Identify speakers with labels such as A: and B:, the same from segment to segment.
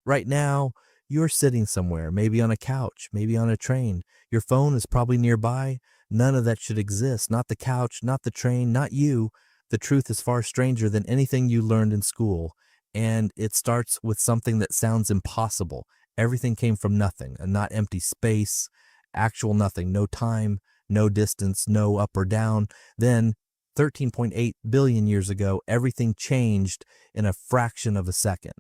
A: Right now, you're sitting somewhere, maybe on a couch, maybe on a train. Your phone is probably nearby. None of that should exist. Not the couch, not the train, not you. The truth is far stranger than anything you learned in school. And it starts with something that sounds impossible. Everything came from nothing, a not empty space, actual nothing, no time, no distance, no up or down. Then, 13.8 billion years ago, everything changed in a fraction of a second.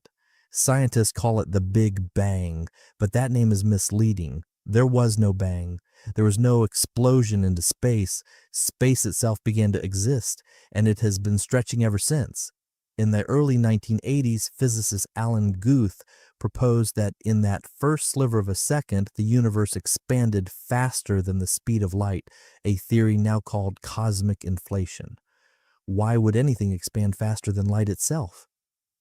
A: Scientists call it the Big Bang, but that name is misleading. There was no bang. There was no explosion into space. Space itself began to exist, and it has been stretching ever since. In the early 1980s, physicist Alan Guth proposed that in that first sliver of a second, the universe expanded faster than the speed of light, a theory now called cosmic inflation. Why would anything expand faster than light itself?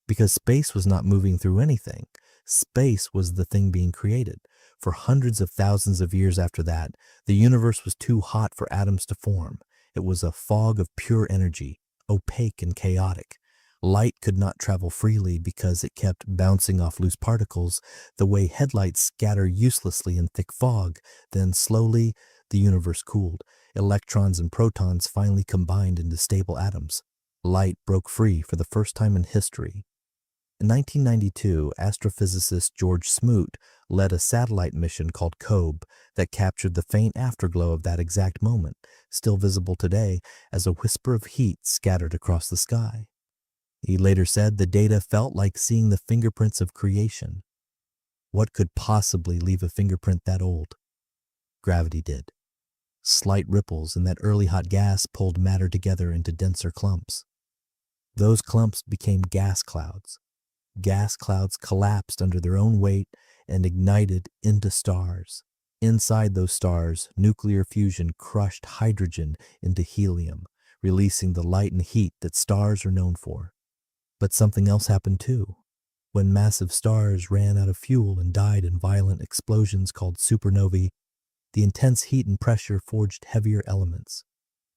A: Because space was not moving through anything. Space was the thing being created. For hundreds of thousands of years after that, the universe was too hot for atoms to form. It was a fog of pure energy, opaque and chaotic. Light could not travel freely because it kept bouncing off loose particles, the way headlights scatter uselessly in thick fog. Then slowly, the universe cooled. Electrons and protons finally combined into stable atoms. Light broke free for the first time in history. In 1992, astrophysicist George Smoot led a satellite mission called COBE that captured the faint afterglow of that exact moment, still visible today as a whisper of heat scattered across the sky. He later said the data felt like seeing the fingerprints of creation. What could possibly leave a fingerprint that old? Gravity did. Slight ripples in that early hot gas pulled matter together into denser clumps. Those clumps became gas clouds. Gas clouds collapsed under their own weight and ignited into stars. Inside those stars, nuclear fusion crushed hydrogen into helium, releasing the light and heat that stars are known for. But something else happened too. When massive stars ran out of fuel and died in violent explosions called supernovae, the intense heat and pressure forged heavier elements: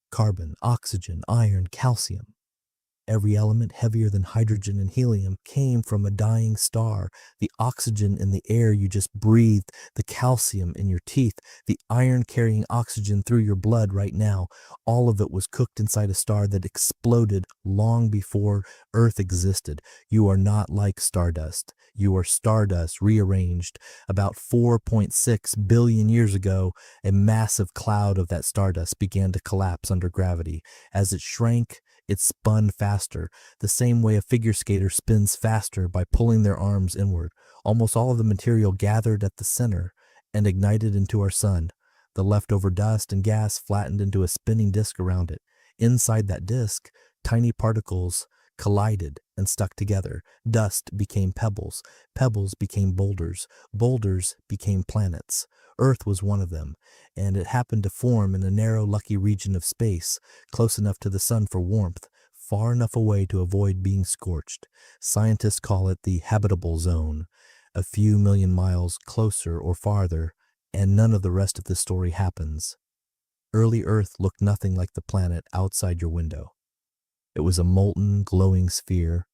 A: carbon, oxygen, iron, calcium. Every element heavier than hydrogen and helium came from a dying star. The oxygen in the air you just breathed, the calcium in your teeth, the iron carrying oxygen through your blood right now, all of it was cooked inside a star that exploded long before Earth existed. You are not like stardust. You are stardust rearranged. About 4.6 billion years ago, a massive cloud of that stardust began to collapse under gravity. As it shrank, it spun faster, the same way a figure skater spins faster by pulling their arms inward. Almost all of the material gathered at the center and ignited into our sun. The leftover dust and gas flattened into a spinning disk around it. Inside that disk, tiny particles collided and stuck together. Dust became pebbles. Pebbles became boulders. Boulders became planets. Earth was one of them, and it happened to form in a narrow, lucky region of space, close enough to the sun for warmth, far enough away to avoid being scorched. Scientists call it the habitable zone, a few million miles closer or farther, and none of the rest of the story happens. Early Earth looked nothing like the planet outside your window. It was a molten, glowing sphere,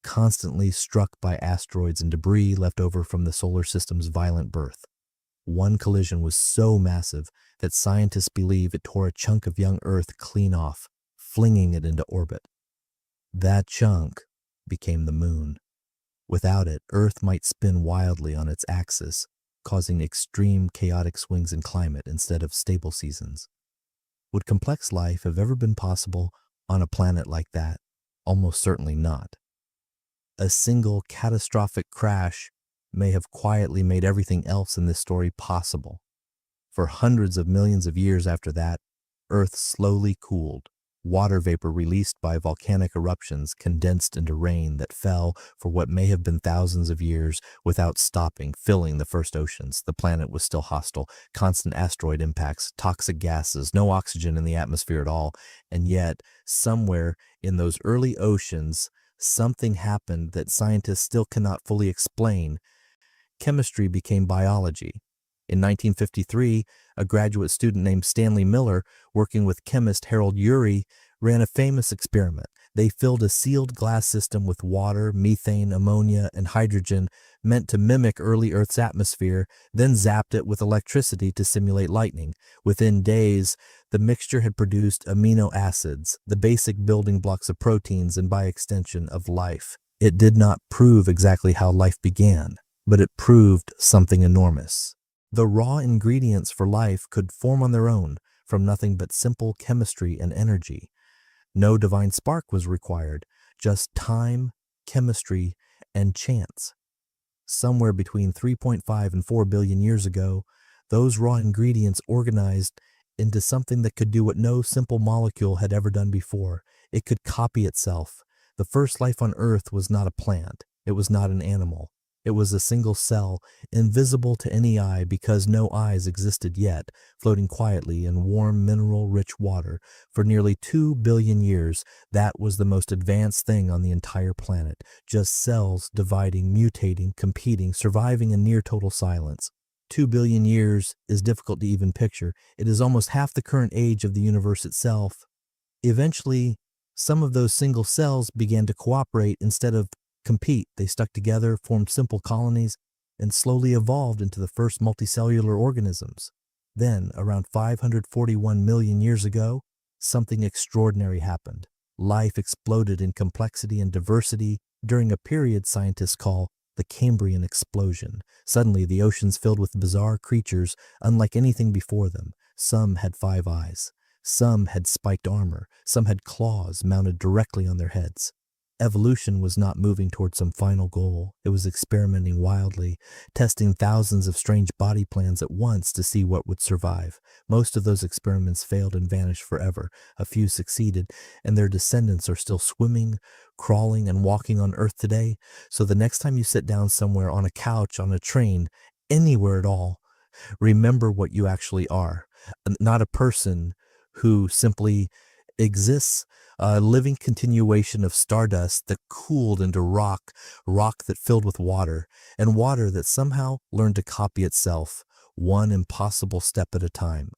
A: constantly struck by asteroids and debris left over from the solar system's violent birth. One collision was so massive that scientists believe it tore a chunk of young Earth clean off, flinging it into orbit. That chunk became the moon. Without it, Earth might spin wildly on its axis, causing extreme chaotic swings in climate instead of stable seasons. Would complex life have ever been possible on a planet like that? Almost certainly not. A single catastrophic crash may have quietly made everything else in this story possible. For hundreds of millions of years after that, Earth slowly cooled. Water vapor released by volcanic eruptions condensed into rain that fell for what may have been thousands of years without stopping, filling the first oceans. The planet was still hostile, constant asteroid impacts, toxic gases, no oxygen in the atmosphere at all. And yet, somewhere in those early oceans, something happened that scientists still cannot fully explain. Chemistry became biology. In 1953, a graduate student named Stanley Miller, working with chemist Harold Urey, ran a famous experiment. They filled a sealed glass system with water, methane, ammonia, and hydrogen meant to mimic early Earth's atmosphere, then zapped it with electricity to simulate lightning. Within days, the mixture had produced amino acids, the basic building blocks of proteins and by extension of life. It did not prove exactly how life began, but it proved something enormous. The raw ingredients for life could form on their own from nothing but simple chemistry and energy. No divine spark was required, just time, chemistry, and chance. Somewhere between 3.5 and 4 billion years ago, those raw ingredients organized into something that could do what no simple molecule had ever done before. It could copy itself. The first life on Earth was not a plant. It was not an animal. It was a single cell, invisible to any eye because no eyes existed yet, floating quietly in warm, mineral-rich water. For nearly 2 billion years, that was the most advanced thing on the entire planet. Just cells dividing, mutating, competing, surviving in near total silence. 2 billion years is difficult to even picture. It is almost half the current age of the universe itself. Eventually, some of those single cells began to cooperate instead of compete. They stuck together, formed simple colonies, and slowly evolved into the first multicellular organisms. Then, around 541 million years ago, something extraordinary happened. Life exploded in complexity and diversity during a period scientists call the Cambrian explosion. Suddenly, the oceans filled with bizarre creatures unlike anything before them. Some had 5 eyes. Some had spiked armor. Some had claws mounted directly on their heads. Evolution was not moving towards some final goal. It was experimenting wildly, testing thousands of strange body plans at once to see what would survive. Most of those experiments failed and vanished forever. A few succeeded, and their descendants are still swimming, crawling, and walking on Earth today. So the next time you sit down somewhere on a couch, on a train, anywhere at all, remember what you actually are. Not a person who simply exists, a living continuation of stardust that cooled into rock, rock that filled with water, and water that somehow learned to copy itself, one impossible step at a time.